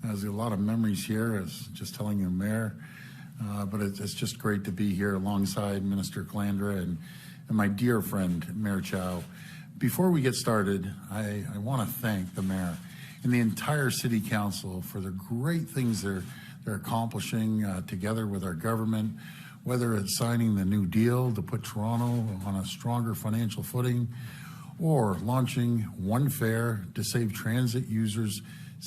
There's a lot of memories here, as just telling you, Mayor. But it's just great to be here alongside Minister Calandra and my dear friend, Mayor Chow. Before we get started, I want to thank the Mayor and the entire City Council for the great things they're accomplishing together with our government, whether it's signing the New Deal to put Toronto on a stronger financial footing, or launching One Fare to save transit users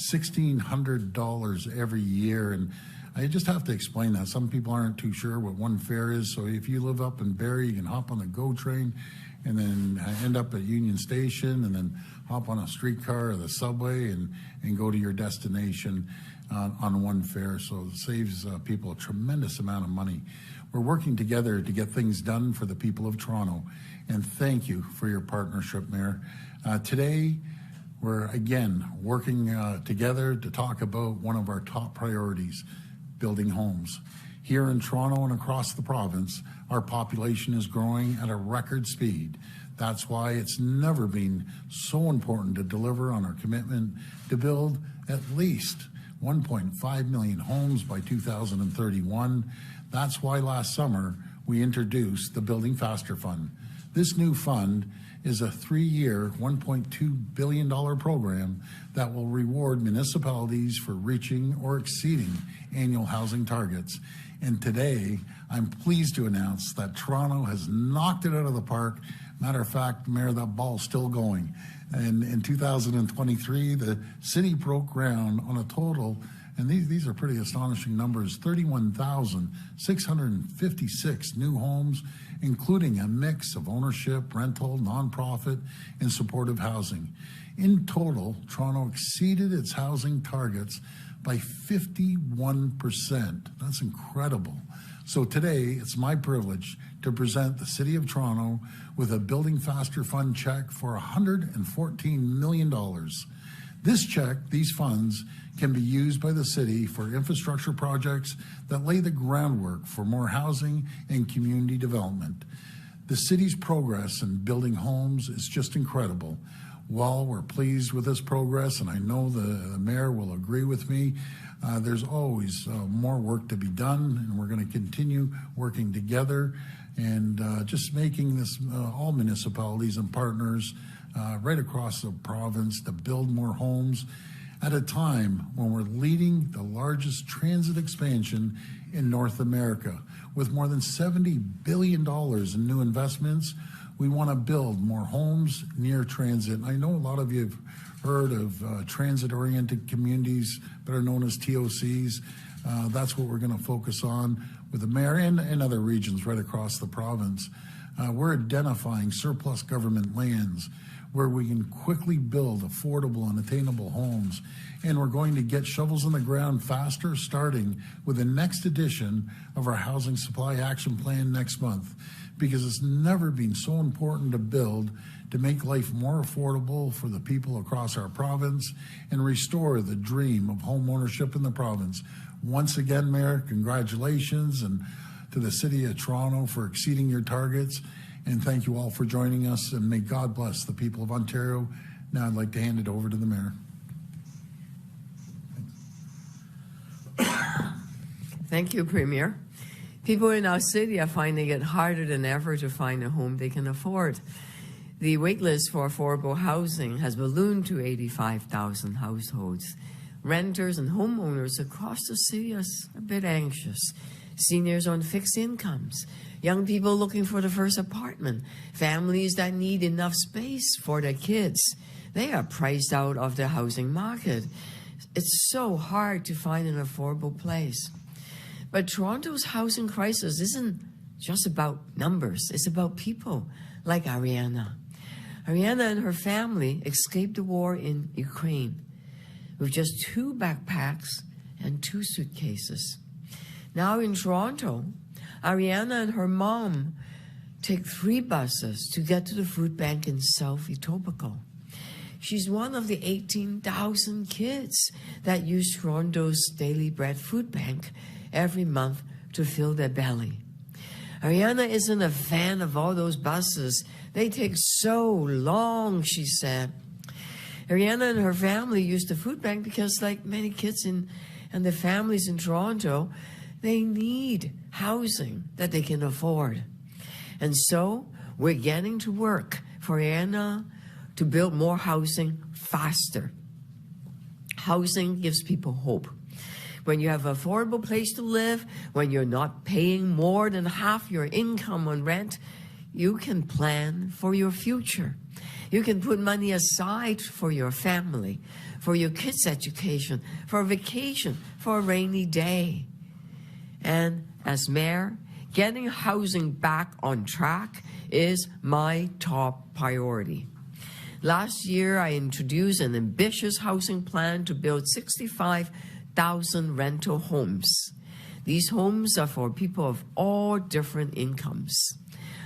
$1,600 every year. And I just have to explain that. Some people aren't too sure what One Fare is. So if you live up in Barrie, you can hop on the GO train and then end up at Union Station and then hop on a streetcar or the subway and go to your destination on One Fare. So it saves people a tremendous amount of money. We're working together to get things done for the people of Toronto. And thank you for your partnership, Mayor. Today, we're again working together to talk about one of our top priorities, building homes. Here in Toronto and across the province, our population is growing at a record speed. That's why it's never been so important to deliver on our commitment to build at least 1.5 million homes by 2031. That's why last summer we introduced the Building Faster Fund. This new fund is a 3-year, $1.2 billion program that will reward municipalities for reaching or exceeding annual housing targets. And today, I'm pleased to announce that Toronto has knocked it out of the park. Matter of fact, Mayor, that ball's still going. And in 2023, the city broke ground on a total, and these are pretty astonishing numbers, 31,656 new homes, including a mix of ownership, rental, nonprofit, and supportive housing. In total, Toronto exceeded its housing targets by 51%. That's incredible. So today, it's my privilege to present the City of Toronto with a Building Faster Fund check for $114 million. This check, these funds, can be used by the city for infrastructure projects that lay the groundwork for more housing and community development. The city's progress in building homes is just incredible. While we're pleased with this progress, and I know the mayor will agree with me, there's always more work to be done, and we're going to continue working together and just making this all municipalities and partners right across the province to build more homes at a time when we're leading the largest transit expansion in North America. With more than $70 billion in new investments, we want to build more homes near transit. I know a lot of you have heard of transit-oriented communities, better known as TOCs. That's what we're going to focus on with the mayor and other regions right across the province. We're identifying surplus government lands where we can quickly build affordable and attainable homes. And we're going to get shovels in the ground faster, starting with the next edition of our Housing Supply Action Plan next month, because it's never been so important to build to make life more affordable for the people across our province and restore the dream of home ownership in the province. Once again, Mayor, congratulations, and to the City of Toronto for exceeding your targets. And thank you all for joining us, and may God bless the people of Ontario. Now I'd like to hand it over to the Mayor. Thank you, Premier. People in our city are finding it harder than ever to find a home they can afford. The waitlist for affordable housing has ballooned to 85,000 households. Renters and homeowners across the city are a bit anxious. Seniors on fixed incomes, young people looking for the first apartment, families that need enough space for their kids. They are priced out of the housing market. It's so hard to find an affordable place. But Toronto's housing crisis isn't just about numbers. It's about people like Ariana. Ariana and her family escaped the war in Ukraine with just 2 backpacks and 2 suitcases. Now in Toronto, Ariana and her mom take 3 buses to get to the food bank in South Etobicoke. She's one of the 18,000 kids that use Toronto's Daily Bread food bank every month to fill their belly. Ariana isn't a fan of all those buses. They take so long, she said. Ariana and her family used the food bank because, like many kids and their families in Toronto, they need housing that they can afford. And so we're getting to work for Ariana to build more housing faster. Housing gives people hope. When you have an affordable place to live, when you're not paying more than half your income on rent, you can plan for your future. You can put money aside for your family, for your kids' education, for a vacation, for a rainy day. And as mayor, getting housing back on track is my top priority. Last year, I introduced an ambitious housing plan to build 65,000 rental homes. These homes are for people of all different incomes.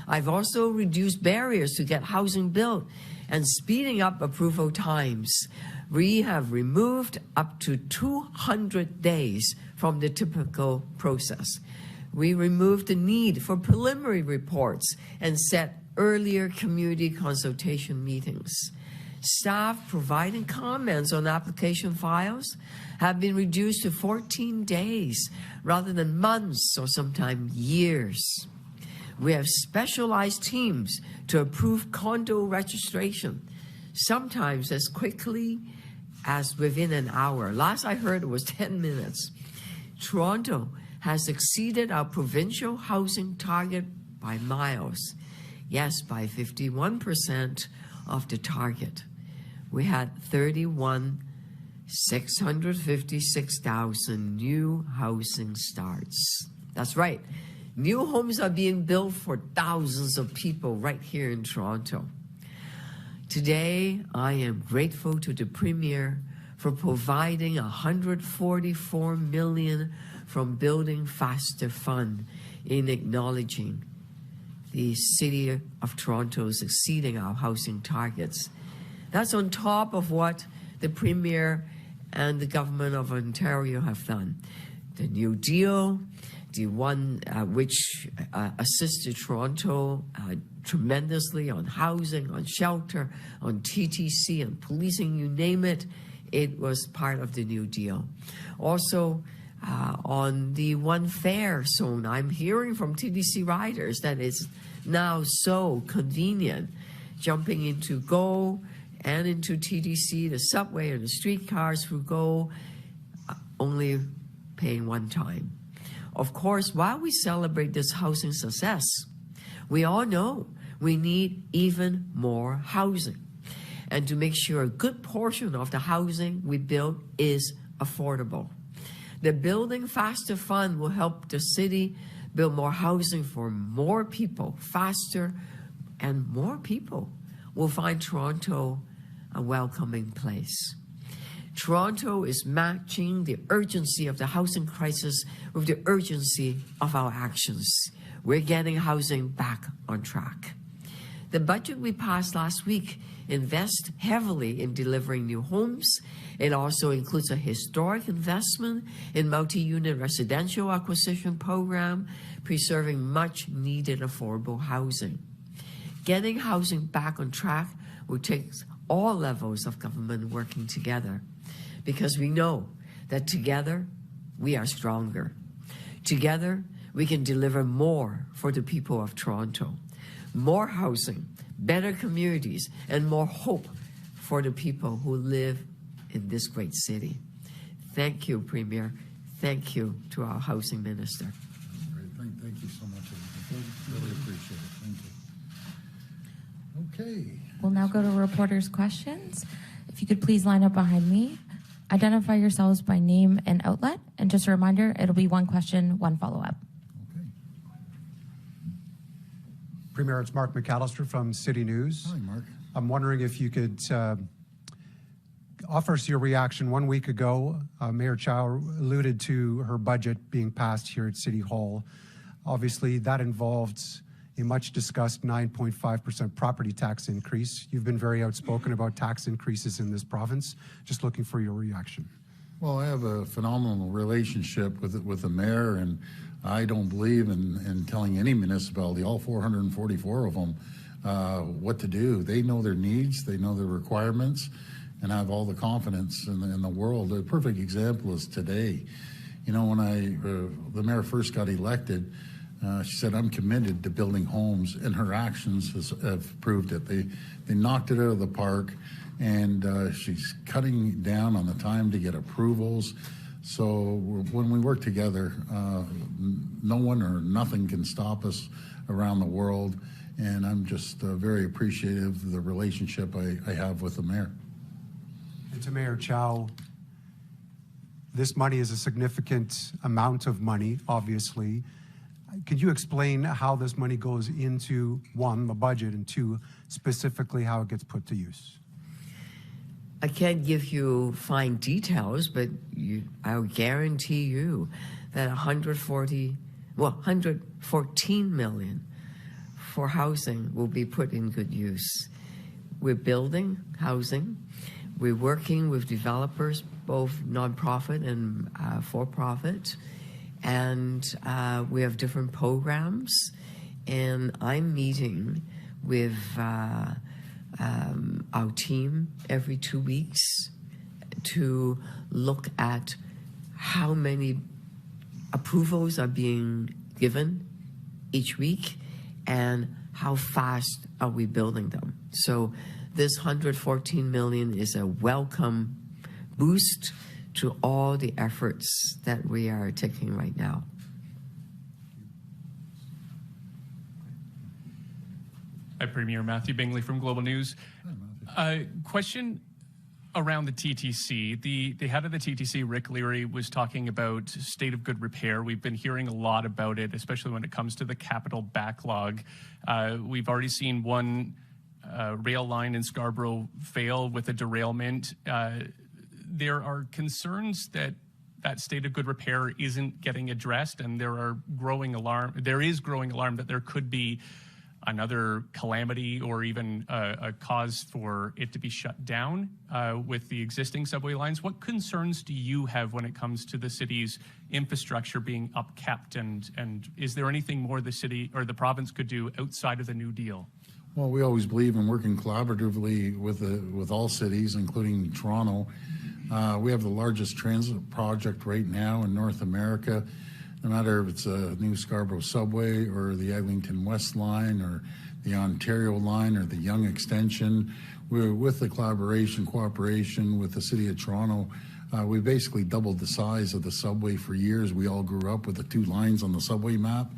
I've also reduced barriers to get housing built and speeding up approval times. We have removed up to 200 days from the typical process. We removed the need for preliminary reports and set earlier community consultation meetings. Staff providing comments on application files have been reduced to 14 days rather than months or sometimes years. We have specialized teams to approve condo registration, sometimes as quickly as within an hour. Last I heard it was 10 minutes. Toronto has exceeded our provincial housing target by miles. Yes, by 51% of the target. We had 656,000 new housing starts. That's right. New homes are being built for thousands of people right here in Toronto. Today, I am grateful to the Premier for providing $144 million from Building Faster Fund in acknowledging the City of Toronto is exceeding our housing targets. That's on top of what the Premier and the Government of Ontario have done. The New Deal, the one which assisted Toronto tremendously on housing, on shelter, on TTC, and policing, you name it, it was part of the New Deal. Also, on the one fare zone, I'm hearing from TTC riders that it's now so convenient jumping into GO and into TTC, the subway and the streetcars through GO, only paying one time. Of course, while we celebrate this housing success, we all know we need even more housing. And to make sure a good portion of the housing we build is affordable. The Building Faster Fund will help the city build more housing for more people faster, and more people will find Toronto a welcoming place. Toronto is matching the urgency of the housing crisis with the urgency of our actions. We're getting housing back on track. The budget we passed last week invests heavily in delivering new homes. It also includes a historic investment in multi-unit residential acquisition program, preserving much-needed affordable housing. Getting housing back on track will take all levels of government working together, because we know that together we are stronger. Together we can deliver more for the people of Toronto. More housing, better communities, and more hope for the people who live in this great city. Thank you, Premier. Thank you to our Housing Minister. Great. Thank you so much. Really appreciate it. Thank you. Okay. We'll now go to reporters' questions. If you could please line up behind me. Identify yourselves by name and outlet. And just a reminder, it'll be one question, one follow-up. Okay. Premier, it's Mark McAllister from City News. Hi, Mark. I'm wondering if you could offer us your reaction. 1 week ago, Mayor Chow alluded to her budget being passed here at City Hall. Obviously, that involved a much-discussed 9.5% property tax increase. You've been very outspoken about tax increases in this province. Just looking for your reaction. Well, I have a phenomenal relationship with the mayor, and I don't believe in telling any municipality, all 444 of them, what to do. They know their needs, they know their requirements, and have all the confidence in the world. A perfect example is today. You know, when the mayor first got elected, she said, "I'm committed to building homes," and her actions have proved it. They knocked it out of the park, and she's cutting down on the time to get approvals. So when we work together, no one or nothing can stop us around the world, and I'm just very appreciative of the relationship I have with the mayor. And to Mayor Chow, this money is a significant amount of money, obviously. Could you explain how this money goes into, one, the budget, and two, specifically how it gets put to use? I can't give you fine details, but I'll guarantee you that 114 million for housing will be put in good use. We're building housing. We're working with developers, both nonprofit and for-profit, and we have different programs. And I'm meeting with our team every 2 weeks to look at how many approvals are being given each week and how fast are we building them. So this 114 million is a welcome boost to all the efforts that we are taking right now. Hi, Premier. Matthew Bingley from Global News. Question around the TTC. The head of the TTC, Rick Leary, was talking about state of good repair. We've been hearing a lot about it, especially when it comes to the capital backlog. We've already seen one rail line in Scarborough fail with a derailment. There are concerns that that state of good repair isn't getting addressed, and there is growing alarm that there could be another calamity or even a cause for it to be shut down with the existing subway lines. What concerns do you have when it comes to the city's infrastructure being upkept, and is there anything more the city or the province could do outside of the New Deal? Well, we always believe in working collaboratively with all cities, including Toronto. We have the largest transit project right now in North America. No matter if it's a new Scarborough subway or the Eglinton West line or the Ontario line or the Yonge extension, we're with the cooperation with the City of Toronto. We basically doubled the size of the subway for years. We all grew up with the 2 lines on the subway map.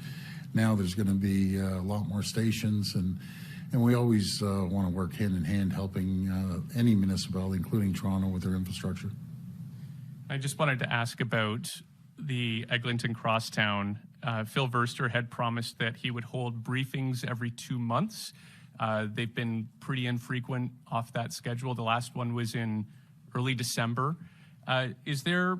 Now there's going to be a lot more stations, and we always want to work hand in hand helping any municipality, including Toronto, with their infrastructure. I just wanted to ask about the Eglinton Crosstown. Phil Verster had promised that he would hold briefings every 2 months. They've been pretty infrequent off that schedule. The last one was in early December. Is there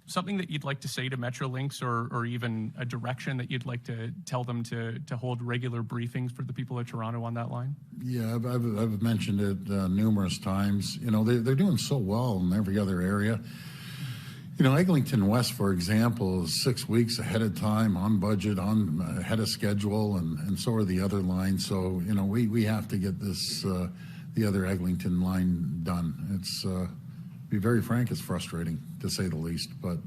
something that you'd like to say to Metrolinx or even a direction that you'd like to tell them to hold regular briefings for the people of Toronto on that line? Yeah, I've mentioned it numerous times. You know, they're doing so well in every other area. You know, Eglinton West, for example, is 6 weeks ahead of time, on budget, ahead of schedule, and so are the other lines. So, you know, we have to get this, the other Eglinton line done. It's, to be very frank, it's frustrating, to say the least, but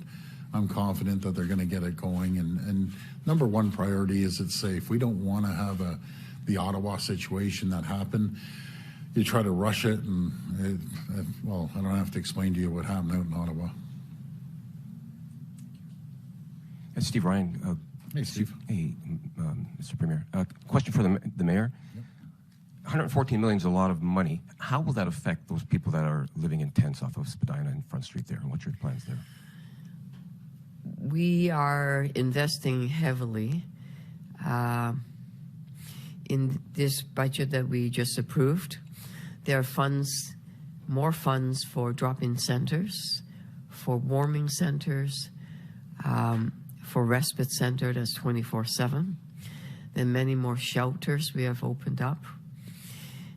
I'm confident that they're going to get it going. And number one priority is it's safe. We don't want to have the Ottawa situation that happened. You try to rush it, and well, I don't have to explain to you what happened out in Ottawa. Steve Ryan. Hey, Steve. Hey, Mr. Premier. Question for the mayor. Yep. 114 million is a lot of money. How will that affect those people that are living in tents off of Spadina and Front Street there? And what's your plans there? We are investing heavily in this budget that we just approved. There are funds, more funds for drop-in centers, for warming centers, for respite center that's 24/7. Then many more shelters we have opened up.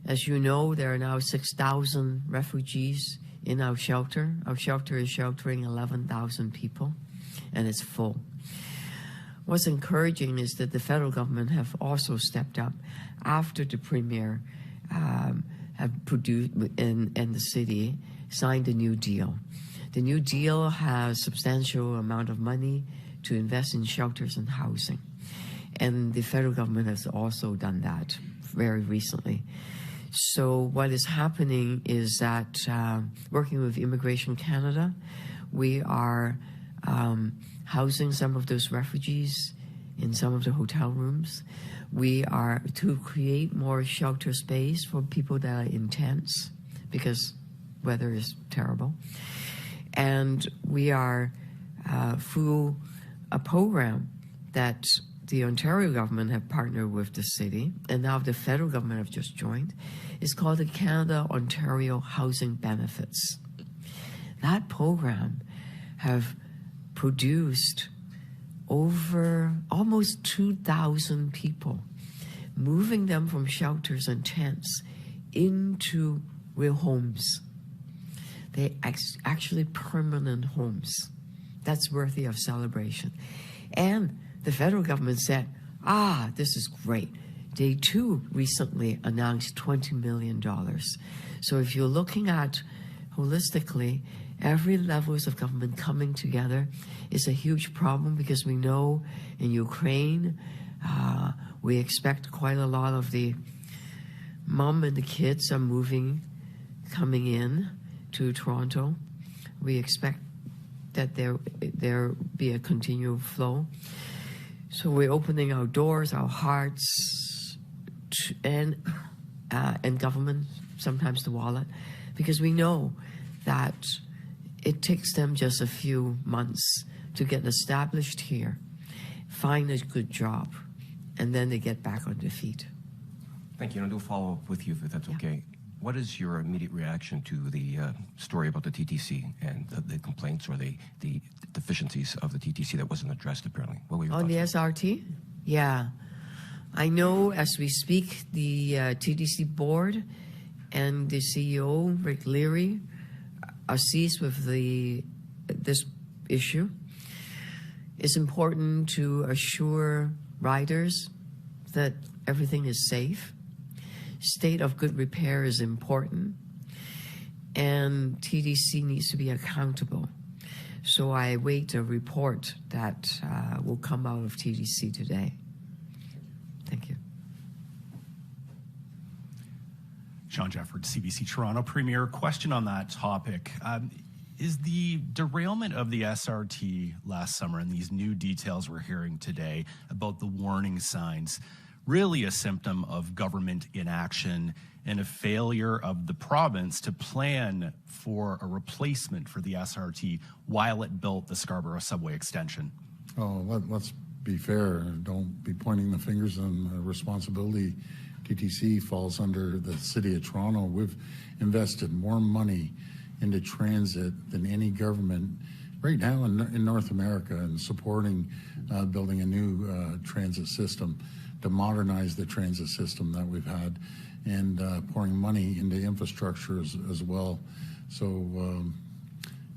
As you know, there are now 6,000 refugees in our shelter. Our shelter is sheltering 11,000 people, and it's full. What's encouraging is that the federal government have also stepped up after the Premier have produced, and the city signed a new deal. The new deal has substantial amount of money to invest in shelters and housing. And the federal government has also done that very recently. So what is happening is that working with Immigration Canada, we are housing some of those refugees in some of the hotel rooms. We are to create more shelter space for people that are in tents because weather is terrible. And we are through a program that the Ontario government have partnered with the city, and now the federal government have just joined. It's called the Canada-Ontario Housing Benefits. That program have produced over almost 2,000 people, moving them from shelters and tents into real homes. They actually permanent homes. That's worthy of celebration. And the federal government said, this is great. They too recently announced $20 million. So if you're looking at holistically, every levels of government coming together is a huge problem because we know in Ukraine, we expect quite a lot of the mom and the kids are coming in to Toronto. We expect that there be a continual flow. So we're opening our doors, our hearts, and government, sometimes the wallet, because we know that it takes them just a few months to get established here, find a good job, and then they get back on their feet. Thank you. And I'll do a follow-up with you, if that's okay. What is your immediate reaction to the story about the TTC and the complaints or the deficiencies of the TTC that wasn't addressed, apparently? What were your On the thoughts? SRT? Yeah. I know as we speak, the TTC board and the CEO, Rick Leary, are seized with this issue. It's important to assure riders that everything is safe. State of good repair is important, and TTC needs to be accountable. So I await a report that will come out of TTC today. Thank you. Sean Jefford, CBC Toronto. Premier, question on that topic. Is the derailment of the SRT last summer and these new details we're hearing today about the warning signs really a symptom of government inaction and a failure of the province to plan for a replacement for the SRT while it built the Scarborough subway extension? Oh, let's be fair and don't be pointing the fingers on responsibility. TTC falls under the City of Toronto. We've invested more money into transit than any government right now in North America, and supporting building a new transit system to modernize the transit system that we've had, and pouring money into infrastructure as well. So,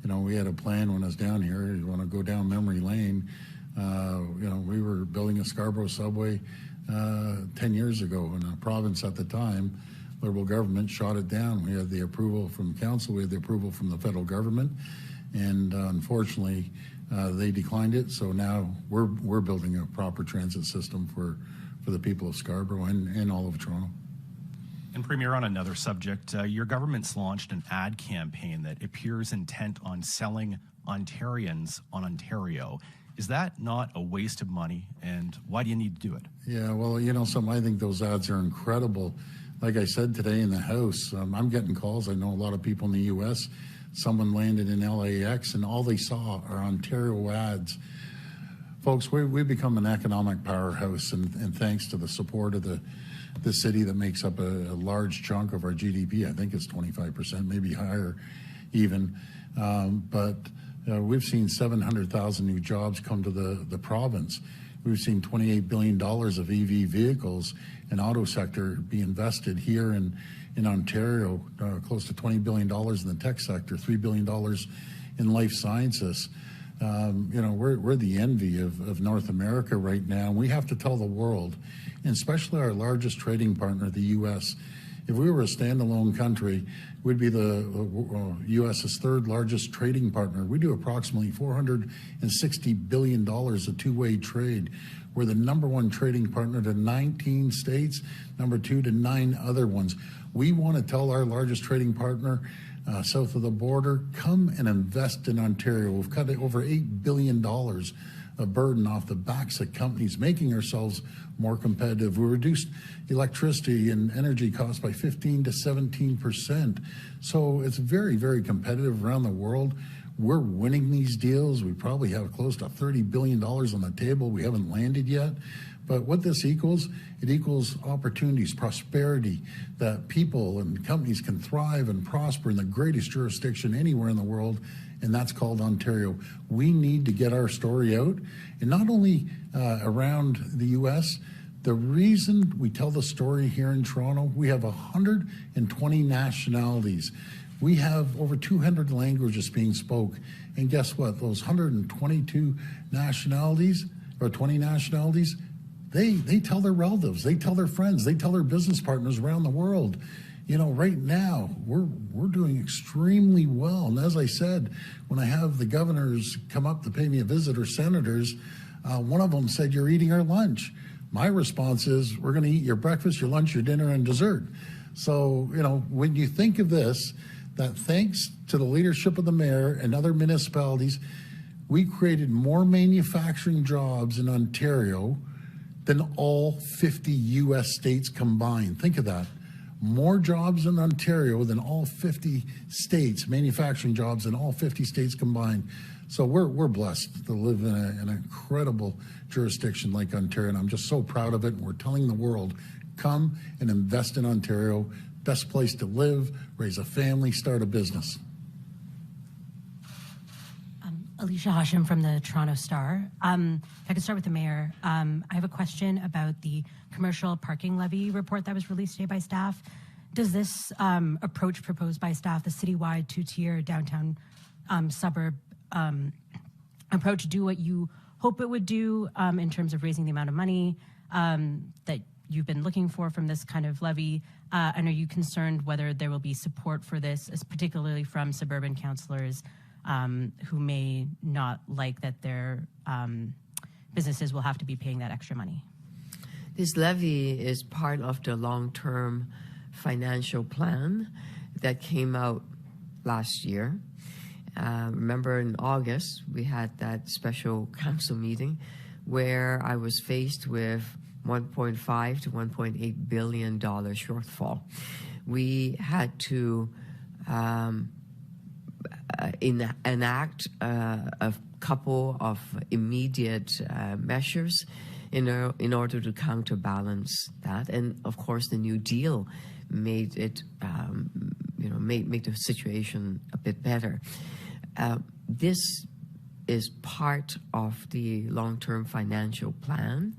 we had a plan when I was down here. You want to go down memory lane, we were building a Scarborough subway 10 years ago, and the province at the time, Liberal government, shot it down. We had the approval from council, we had the approval from the federal government, and unfortunately, they declined it. So now we're building a proper transit system for the people of Scarborough and all of Toronto. And Premier, on another subject, your government's launched an ad campaign that appears intent on selling Ontarians on Ontario. Is that not a waste of money, and why do you need to do it? Yeah, well, I think those ads are incredible. Like I said today in the House, I'm getting calls. I know a lot of people in the U.S. Someone landed in LAX, and all they saw are Ontario ads. Folks, we've become an economic powerhouse, and thanks to the support of the city that makes up a large chunk of our GDP. I think it's 25%, maybe higher even. But we've seen 700,000 new jobs come to the province. We've seen $28 billion of EV vehicles and auto sector be invested here in Ontario, close to $20 billion in the tech sector, $3 billion in life sciences. We're the envy of North America right now. We have to tell the world, and especially our largest trading partner, the U.S., If we were a standalone country, we'd be the U.S.'s third largest trading partner. We do approximately $460 billion of two-way trade. We're the number one trading partner to 19 states, number two to 9 other ones. We want to tell our largest trading partner south of the border, come and invest in Ontario. We've cut over $8 billion of burden off the backs of companies, making ourselves more competitive. We reduced electricity and energy costs by 15 to 17%. So it's very, very competitive around the world. We're winning these deals. We probably have close to $30 billion on the table. We haven't landed yet. But what this equals, it equals opportunities, prosperity, that people and companies can thrive and prosper in the greatest jurisdiction anywhere in the world, and that's called Ontario. We need to get our story out, and not only around the U.S., the reason we tell the story here in Toronto, we have 120 nationalities. We have over 200 languages being spoke. And guess what? Those 122 nationalities, or 20 nationalities, they tell their relatives, they tell their friends, they tell their business partners around the world. You know, right now, we're doing extremely well. And as I said, when I have the governors come up to pay me a visit, or senators, one of them said, "You're eating our lunch." My response is, we're going to eat your breakfast, your lunch, your dinner, and dessert. So, you know, when you think of this, that thanks to the leadership of the mayor and other municipalities, we created more manufacturing jobs in Ontario than all 50 U.S. states combined. Think of that. More jobs in Ontario than all 50 states, manufacturing jobs in all 50 states combined. So we're blessed to live in an incredible jurisdiction like Ontario, and I'm just so proud of it. And we're telling the world, come and invest in Ontario. Best place to live, raise a family, start a business. Alicia Hashim from the Toronto Star. If I could start with the mayor, I have a question about the commercial parking levy report that was released today by staff. Does this approach proposed by staff, the citywide two-tier downtown suburb approach, do what you hope it would do in terms of raising the amount of money that you've been looking for from this kind of levy? And are you concerned whether there will be support for this, particularly from suburban councillors who may not like that their businesses will have to be paying that extra money? This levy is part of the long-term financial plan that came out last year. Remember in August, we had that special council meeting where I was faced with $1.5 to $1.8 billion shortfall. We had to enact a couple of immediate measures in order to counterbalance that. And of course, the New Deal made it, make the situation a bit better. This is part of the long-term financial plan.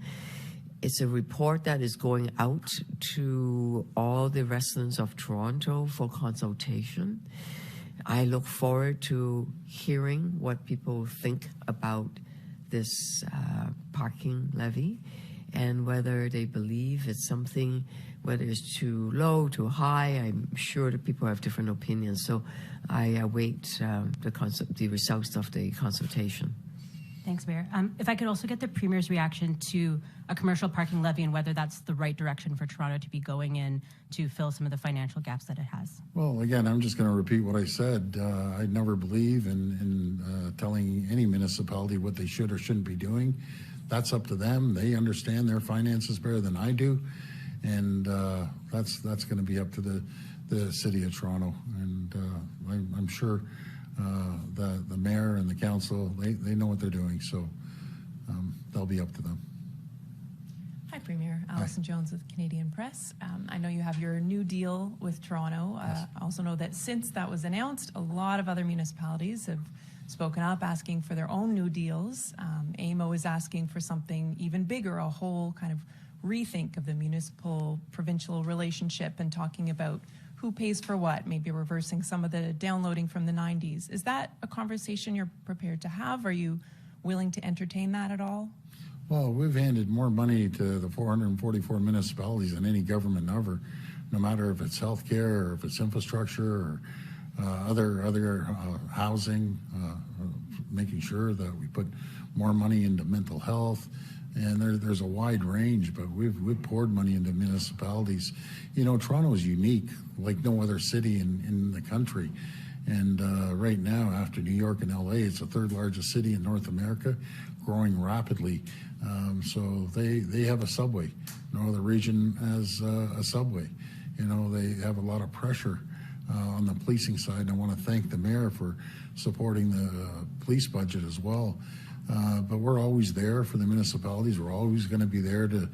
It's a report that is going out to all the residents of Toronto for consultation. I look forward to hearing what people think about this parking levy and whether they believe it's something, whether it's too low, too high. I'm sure that people have different opinions. So I await the results of the consultation. Thanks, Mayor. If I could also get the Premier's reaction to a commercial parking levy and whether that's the right direction for Toronto to be going in to fill some of the financial gaps that it has. Well, again, I'm just going to repeat what I said. I never believe in telling any municipality what they should or shouldn't be doing. That's up to them. They understand their finances better than I do. And that's going to be up to the City of Toronto. And I'm sure the mayor and the council, they know what they're doing, so they'll be up to them. Hi, Premier. Alison Jones with Canadian Press. I know you have your new deal with Toronto. Yes. I also know that since that was announced, a lot of other municipalities have spoken up asking for their own new deals. AMO is asking for something even bigger, a whole kind of rethink of the municipal-provincial relationship and talking about who pays for what, maybe reversing some of the downloading from the 90s. Is that a conversation you're prepared to have? Are you willing to entertain that at all? Well, we've handed more money to the 444 municipalities than any government ever. no matter if it's healthcare or if it's infrastructure or other housing, making sure that we put more money into mental health. And there's a wide range, but we've poured money into municipalities. Toronto is unique, like no other city in the country. And right now, after New York and LA, it's the third largest city in North America, growing rapidly. So they have a subway. No other region has a subway. They have a lot of pressure on the policing side. And I want to thank the mayor for supporting the police budget as well. But we're always there for the municipalities. We're always going to be there to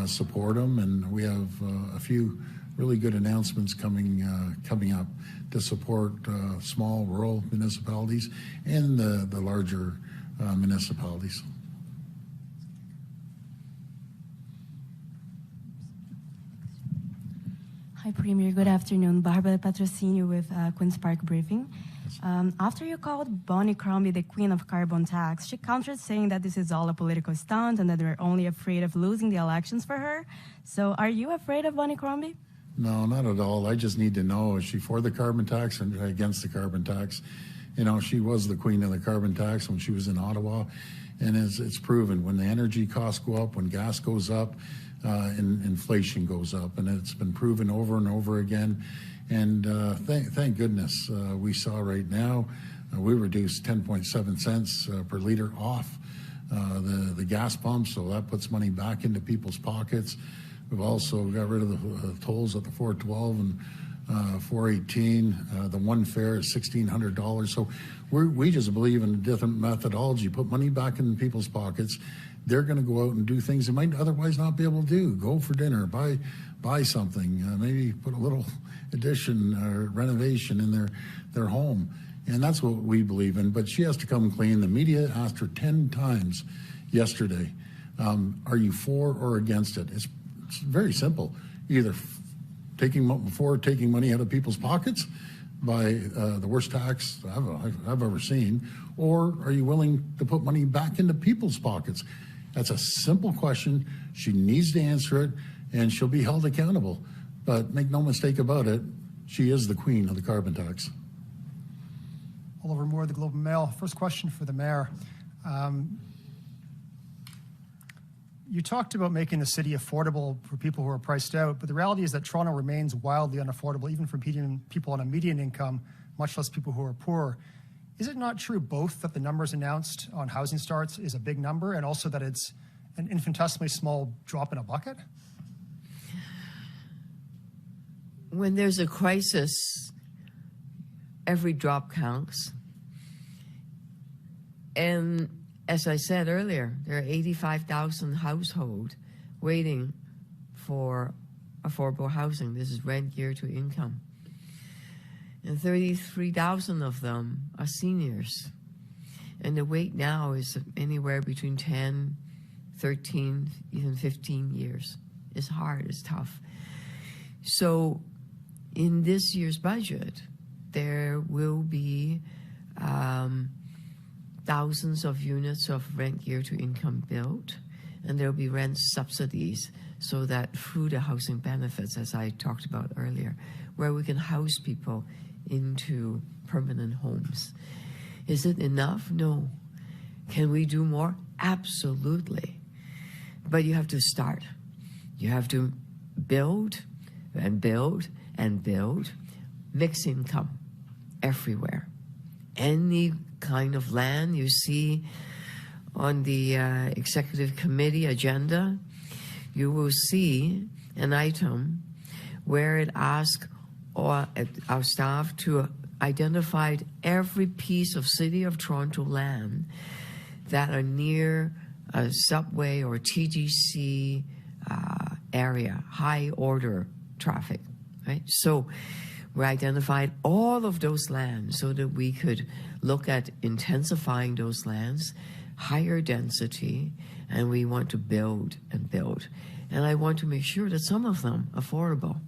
support them. And we have a few really good announcements coming up to support small rural municipalities and the larger municipalities. Hi, Premier. Good afternoon. Barbara Patrocinio with Queen's Park Briefing. After you called Bonnie Crombie the queen of carbon tax, she countered saying that this is all a political stunt and that we're only afraid of losing the elections for her. So are you afraid of Bonnie Crombie? No, not at all. I just need to know, is she for the carbon tax and against the carbon tax? She was the queen of the carbon tax when she was in Ottawa. And it's proven when the energy costs go up, when gas goes up, inflation goes up. And it's been proven over and over again. And thank goodness we saw right now, we reduced 10.7 cents per liter off the gas pump. So that puts money back into people's pockets. We've also got rid of the tolls at the 412 and 418. The one fare is $1,600. So we just believe in a different methodology. Put money back in people's pockets. They're going to go out and do things they might otherwise not be able to do. Go for dinner, buy something, maybe put a little addition or renovation in their home. And that's what we believe in. But she has to come clean. The media asked her 10 times yesterday, are you for or against it? It's very simple. Either taking money out of people's pockets by the worst tax I've ever seen, or are you willing to put money back into people's pockets? That's a simple question. She needs to answer it, and she'll be held accountable. But make no mistake about it, she is the queen of the carbon tax. Oliver Moore, the Globe and Mail. First question for the mayor. You talked about making the city affordable for people who are priced out, but the reality is that Toronto remains wildly unaffordable, even for people on a median income, much less people who are poor. Is it not true both that the numbers announced on housing starts is a big number and also that it's an infinitesimally small drop in a bucket? When there's a crisis, every drop counts. And as I said earlier, there are 85,000 households waiting for affordable housing. This is rent geared to income. And 33,000 of them are seniors. And the wait now is anywhere between 10, 13, even 15 years. It's hard, it's tough. So in this year's budget, there will be thousands of units of rent geared to income built, and there will be rent subsidies so that through the housing benefits, as I talked about earlier, where we can house people into permanent homes. Is it enough? No. Can we do more? Absolutely. But you have to start. You have to build and build and build. Mixed income everywhere. Any kind of land you see on the executive committee agenda, you will see an item where it asks our staff to identify every piece of City of Toronto land that are near a subway or TTC area, high order traffic, right? So we identified all of those lands so that we could look at intensifying those lands, higher density, and we want to build and build. And I want to make sure that some of them are affordable.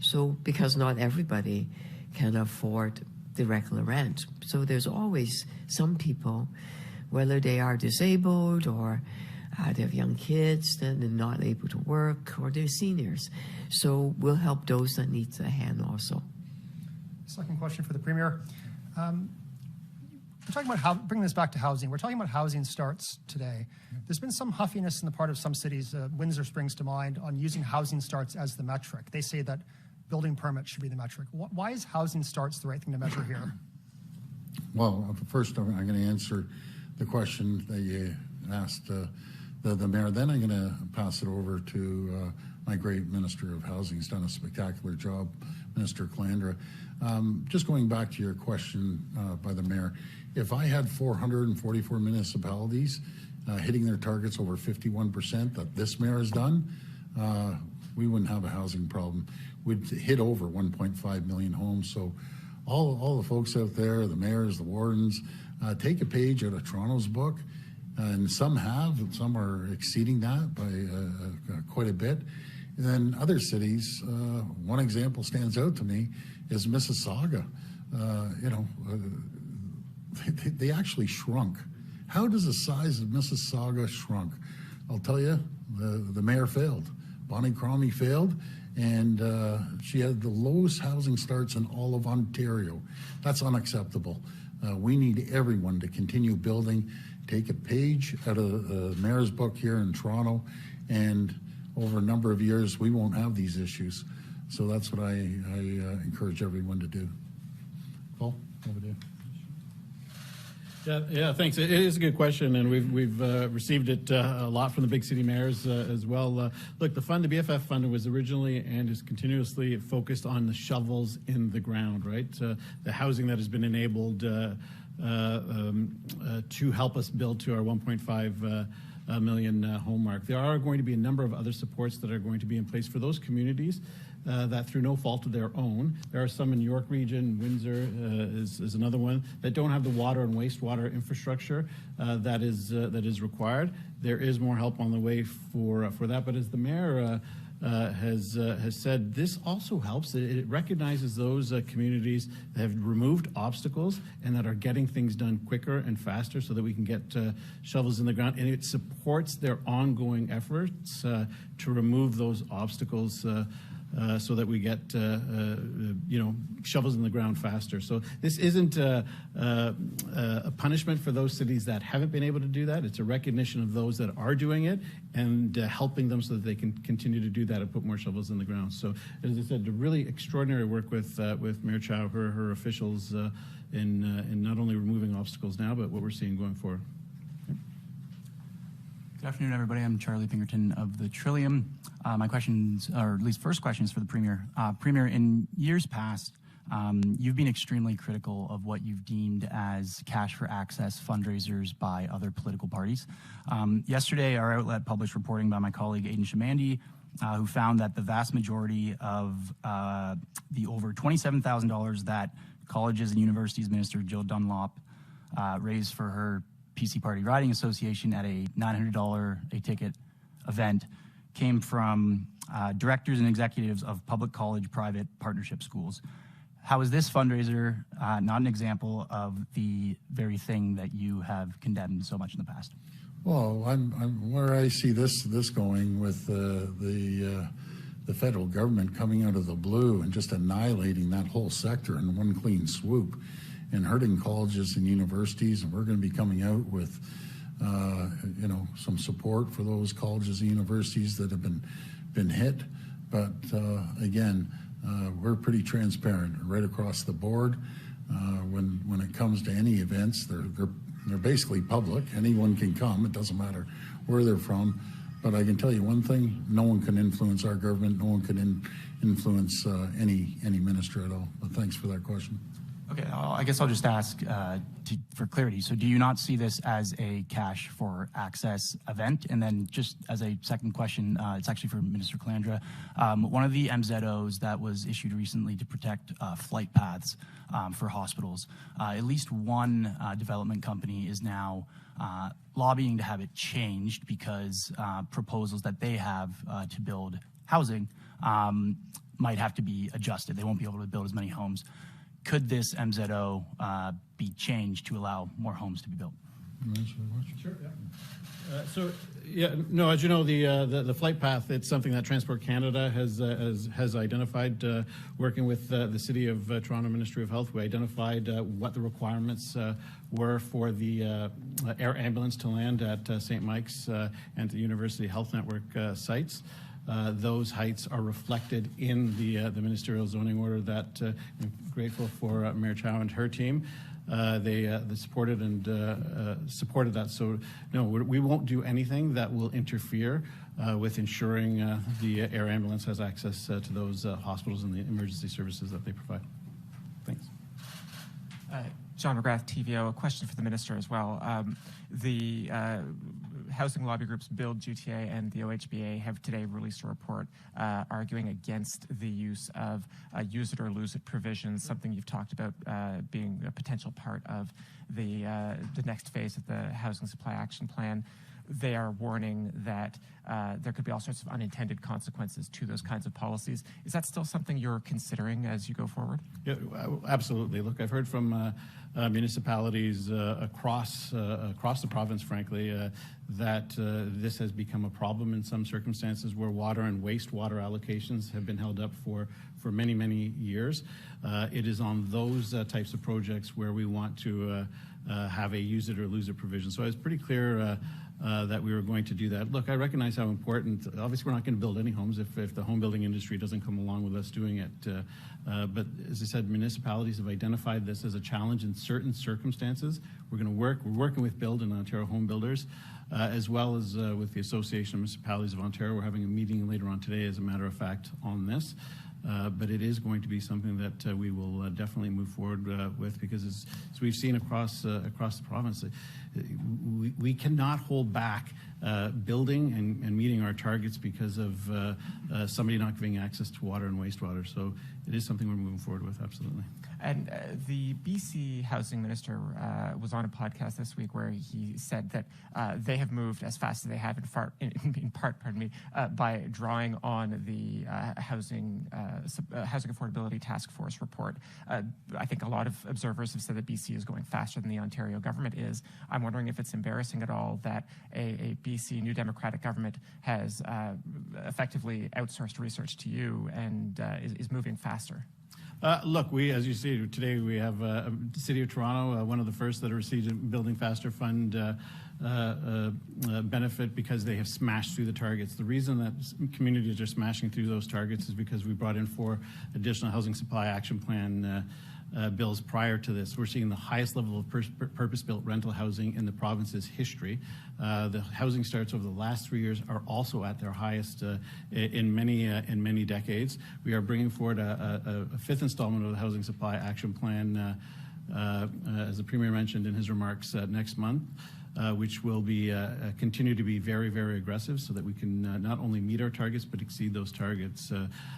So, because not everybody can afford the regular rent. So there's always some people, whether they are disabled or They have young kids that are not able to work, or they're seniors. So we'll help those that need a hand also. Second question for the Premier. We're talking about bringing this back to housing. We're talking about housing starts today. There's been some huffiness in the part of some cities, Windsor springs to mind, on using housing starts as the metric. They say that building permits should be the metric. Why is housing starts the right thing to measure here? Well, first I'm going to answer the question that you asked the Mayor. Then I'm going to pass it over to my great Minister of Housing. He's done a spectacular job, Minister Calandra. Just going back to your question by the Mayor, if I had 444 municipalities hitting their targets over 51% that this Mayor has done, we wouldn't have a housing problem. We'd hit over 1.5 million homes. So all the folks out there, the mayors, the wardens, take a page out of Toronto's book, and some have, and some are exceeding that by quite a bit. And then other cities, one example stands out to me is Mississauga. They actually shrunk. How does the size of Mississauga shrunk? I'll tell you, the mayor failed. Bonnie Crombie failed, and she had the lowest housing starts in all of Ontario. That's unacceptable. We need everyone to continue building. Take a page out of the mayor's book here in Toronto, and over a number of years, we won't have these issues. So that's what I encourage everyone to do. Paul, over to you. Yeah, thanks. It is a good question, and we've received it a lot from the big city mayors as well. Look, the BFF fund was originally and is continuously focused on the shovels in the ground, right? The housing that has been enabled to help us build to our 1.5 million home mark. There are going to be a number of other supports that are going to be in place for those communities that through no fault of their own. There are some in York Region, Windsor is another one, that don't have the water and wastewater infrastructure that is required. There is more help on the way for that, but as the mayor has said, this also helps. It recognizes those communities that have removed obstacles and that are getting things done quicker and faster so that we can get shovels in the ground, and it supports their ongoing efforts to remove those obstacles so that we get shovels in the ground faster. So this isn't a punishment for those cities that haven't been able to do that. It's a recognition of those that are doing it and helping them so that they can continue to do that and put more shovels in the ground. So as I said, really extraordinary work with Mayor Chow, her officials in not only removing obstacles now, but what we're seeing going forward. Good afternoon, everybody. I'm Charlie Pinkerton of the Trillium. My questions, or at least first question, is for the Premier. Premier, in years past, you've been extremely critical of what you've deemed as cash for access fundraisers by other political parties. Yesterday, our outlet published reporting by my colleague Aidan Shamandi, who found that the vast majority of the over $27,000 that Colleges and Universities Minister Jill Dunlop raised for her PC Party Riding Association at a $900 a ticket event came from directors and executives of public college private partnership schools. How is this fundraiser not an example of the very thing that you have condemned so much in the past? Well, I'm where I see this going with the federal government coming out of the blue and just annihilating that whole sector in one clean swoop and hurting colleges and universities, and we're going to be coming out with some support for those colleges and universities that have been hit. But again, we're pretty transparent right across the board. When it comes to any events, they're basically public. Anyone can come. It doesn't matter where they're from. But I can tell you one thing: no one can influence our government. No one can influence any minister at all. But thanks for that question. Okay, I guess I'll just ask for clarity. So do you not see this as a cash for access event? And then just as a second question, it's actually for Minister Calandra. One of the MZOs that was issued recently to protect flight paths for hospitals, at least one development company is now lobbying to have it changed because proposals that they have to build housing might have to be adjusted. They won't be able to build as many homes. Could this MZO be changed to allow more homes to be built? Sure. Yeah. As you know, the flight path, it's something that Transport Canada has identified, working with the City of Toronto Ministry of Health. We identified what the requirements were for the air ambulance to land at St. Mike's and the University Health Network sites. Those heights are reflected in the ministerial zoning order that I'm grateful for Mayor Chow and her team. They supported that. So no, we won't do anything that will interfere with ensuring the air ambulance has access to those hospitals and the emergency services that they provide. Thanks. John McGrath, TVO. A question for the minister as well. The housing lobby groups Build, GTA, and the OHBA have today released a report arguing against the use of use it or lose it provisions, something you've talked about being a potential part of the next phase of the Housing Supply Action Plan. They are warning that there could be all sorts of unintended consequences to those kinds of policies. Is that still something you're considering as you go forward? Yeah, absolutely. Look, I've heard from municipalities across the province, frankly, that this has become a problem in some circumstances where water and wastewater allocations have been held up for many, many years. It is on those types of projects where we want to have a use it or lose it provision. So I was pretty clear that we were going to do that. Look, I recognize how important, obviously we're not going to build any homes if the home building industry doesn't come along with us doing it. But as I said, municipalities have identified this as a challenge in certain circumstances. We're working with Build and Ontario Home Builders, as well as with the Association of Municipalities of Ontario. We're having a meeting later on today, as a matter of fact, on this. But it is going to be something that we will definitely move forward with, because as we've seen across the province, we cannot hold back building and meeting our targets because of somebody not giving access to water and wastewater. So it is something we're moving forward with, absolutely. And the BC Housing Minister was on a podcast this week where he said that they have moved as fast as they have in part, by drawing on the Housing Affordability Task Force report. I think a lot of observers have said that BC is going faster than the Ontario government is. I'm wondering if it's embarrassing at all that a BC New Democratic government has effectively outsourced research to you and is moving faster. Look, as you see, today we have the City of Toronto, one of the first that received a Building Faster Fund benefit because they have smashed through the targets. The reason that communities are smashing through those targets is because we brought in 4 additional Housing Supply Action Plan bills prior to this. We're seeing the highest level of purpose-built rental housing in the province's history. The housing starts over the last 3 years are also at their highest in many decades. We are bringing forward a 5th installment of the Housing Supply Action Plan, as the Premier mentioned in his remarks, next month. Which will be continue to be very, very aggressive so that we can not only meet our targets but exceed those targets.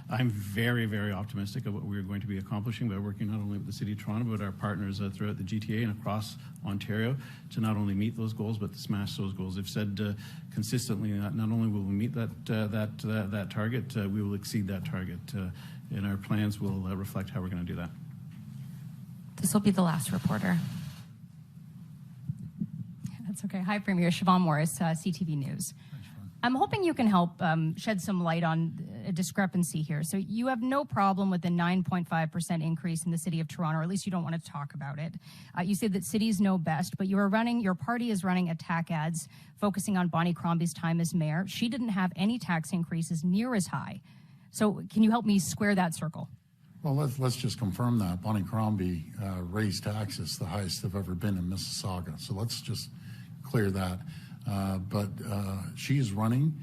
I'm very, very optimistic of what we're going to be accomplishing by working not only with the City of Toronto but our partners throughout the GTA and across Ontario to not only meet those goals but to smash those goals. They've said consistently that not only will we meet that target, we will exceed that target, and our plans will reflect how we're going to do that. This will be the last reporter. That's okay. Hi, Premier. Siobhan Morris, CTV News. I'm hoping you can help shed some light on a discrepancy here. So you have no problem with the 9.5% increase in the City of Toronto, or at least you don't want to talk about it. You say that cities know best, but your party is running attack ads focusing on Bonnie Crombie's time as mayor. She didn't have any tax increases near as high. So can you help me square that circle? Well, let's just confirm that. Bonnie Crombie raised taxes the highest they've ever been in Mississauga. So let's just clear that. But she is running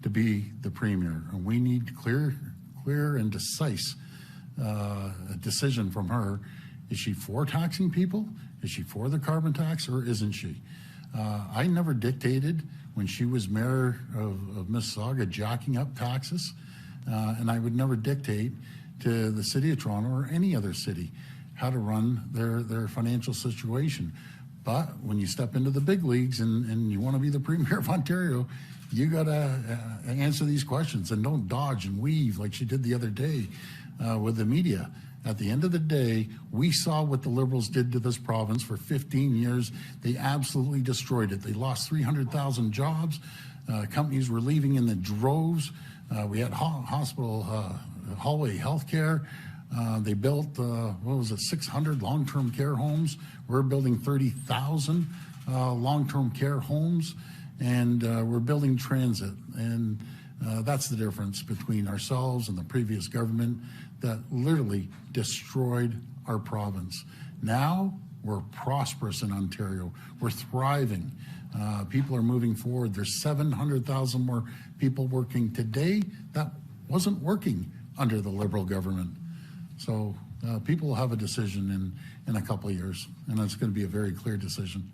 to be the premier, and we need clear and decisive decision from her. Is she for taxing people? Is she for the carbon tax, or isn't she? I never dictated when she was mayor of Mississauga jacking up taxes, and I would never dictate to the City of Toronto or any other city how to run their financial situation. But when you step into the big leagues and you want to be the Premier of Ontario, you got to answer these questions and don't dodge and weave like she did the other day with the media. At the end of the day, we saw what the Liberals did to this province for 15 years. They absolutely destroyed it. They lost 300,000 jobs. Companies were leaving in the droves. We had hospital hallway health care. They built, 600 long-term care homes. We're building 30,000 long-term care homes, and we're building transit. And that's the difference between ourselves and the previous government that literally destroyed our province. Now we're prosperous in Ontario. We're thriving. People are moving forward. There's 700,000 more people working today. That wasn't working under the Liberal government. So people will have a decision in a couple of years, and it's going to be a very clear decision.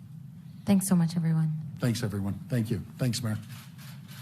Thanks so much, everyone. Thanks, everyone. Thank you. Thanks, Mayor.